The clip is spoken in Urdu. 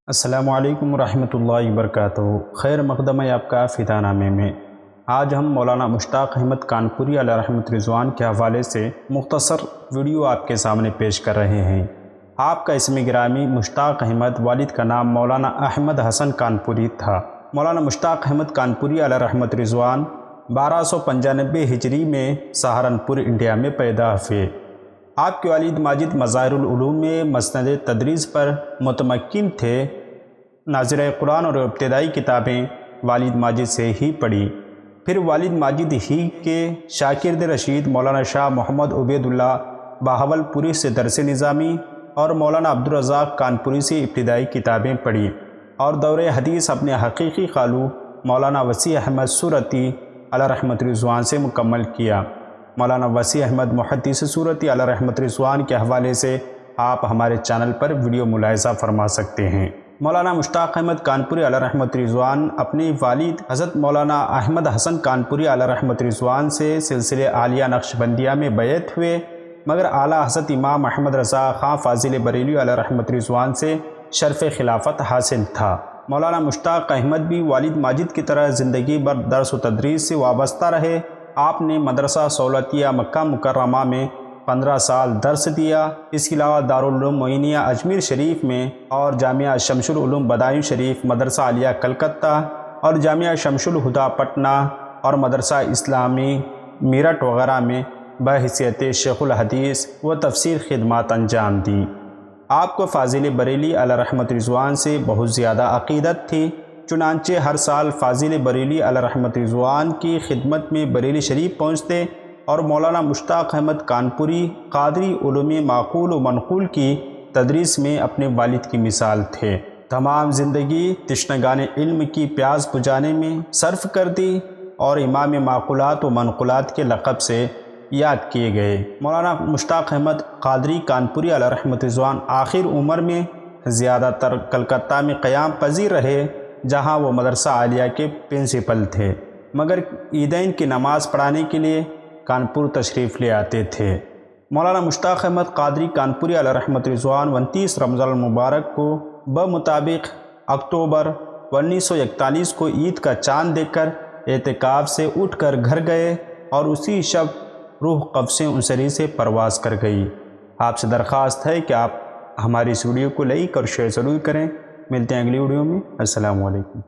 السلام علیکم ورحمۃ اللہ وبرکاتہ۔ خیر مقدم ہے آپ کا فدا نامے میں۔ آج ہم مولانا مشتاق احمد کانپوری علیہ رحمۃ رضوان کے حوالے سے مختصر ویڈیو آپ کے سامنے پیش کر رہے ہیں۔ آپ کا اسم گرامی مشتاق احمد، والد کا نام مولانا احمد حسن کانپوری تھا۔ مولانا مشتاق احمد کانپوری علیہ رحمۃ رضوان 1295 ہجری میں سہارنپور انڈیا میں پیدا ہوئے۔ آپ کے والد ماجد مظاہر العلوم میں مسند تدریس پر متمکن تھے۔ ناظرہ قرآن اور ابتدائی کتابیں والد ماجد سے ہی پڑھی۔ پھر والد ماجد ہی کے شاگرد رشید مولانا شاہ محمد عبید اللہ بہاول پوری سے درس نظامی اور مولانا عبدالرزاق کانپوری سے ابتدائی کتابیں پڑھی، اور دور حدیث اپنے حقیقی خالو مولانا وسیع احمد سورتی علیہ رحمۃ رضوان سے مکمل کیا۔ مولانا وسیع احمد محدث سورتی علیہ رحمۃ رضوان کے حوالے سے آپ ہمارے چینل پر ویڈیو ملاحظہ فرما سکتے ہیں۔ مولانا مشتاق احمد کانپوری علیہ رحمۃ رضوان اپنے والد حضرت مولانا احمد حسن کانپوری علیہ رحمۃ رضوان سے سلسلے عالیہ نقشبندیہ میں بیعت ہوئے، مگر اعلیٰ حضرت امام محمد رضا خان فاضل بریلوی علیہ رحمۃ رضوان سے شرف خلافت حاصل تھا۔ مولانا مشتاق احمد بھی والد ماجد کی طرح زندگی بھر درس و تدریس سے وابستہ رہے۔ آپ نے مدرسہ سہولتیہ مکہ مکرمہ میں 15 سال درس دیا۔ اس کے علاوہ دارالعلوم معینیہ اجمیر شریف میں اور جامعہ شمس العلوم بدایوں شریف، مدرسہ عالیہ کلکتہ اور جامعہ شمس الہدیٰ پٹنہ اور مدرسہ اسلامی میرٹھ وغیرہ میں بحیثیت شیخ الحدیث و تفسیر خدمات انجام دی۔ آپ کو فاضل بریلی علیہ رحمۃ رضوان سے بہت زیادہ عقیدت تھی، چنانچہ ہر سال فاضل بریلی علیہ رحمۃ رضوان کی خدمت میں بریلی شریف پہنچتے اور مولانا مشتاق احمد کانپوری قادری علوم معقول و منقول کی تدریس میں اپنے والد کی مثال تھے۔ تمام زندگی تشنگان علم کی پیاس بجھانے میں صرف کر دی اور امام معقولات و منقولات کے لقب سے یاد کیے گئے۔ مولانا مشتاق احمد قادری کانپوری علیہ رحمۃ رضوان آخر عمر میں زیادہ تر کلکتہ میں قیام پذیر رہے، جہاں وہ مدرسہ عالیہ کے پرنسپل تھے، مگر عیدین کی نماز پڑھانے کے لیے کانپور تشریف لے آتے تھے۔ مولانا مشتاق احمد قادری کانپوری علیہ رحمۃ رضوان 29 رمضان المبارک کو بمطابق اکتوبر 1941 کو عید کا چاند دیکھ کر اعتکاف سے اٹھ کر گھر گئے اور اسی شب روح قبض عنصری سے پرواز کر گئی۔ آپ سے درخواست ہے کہ آپ ہماری اس ویڈیو کو لائک اور شیئر ضرور کریں۔ ملتے ہیں اگلی ویڈیو میں۔ السلام علیکم۔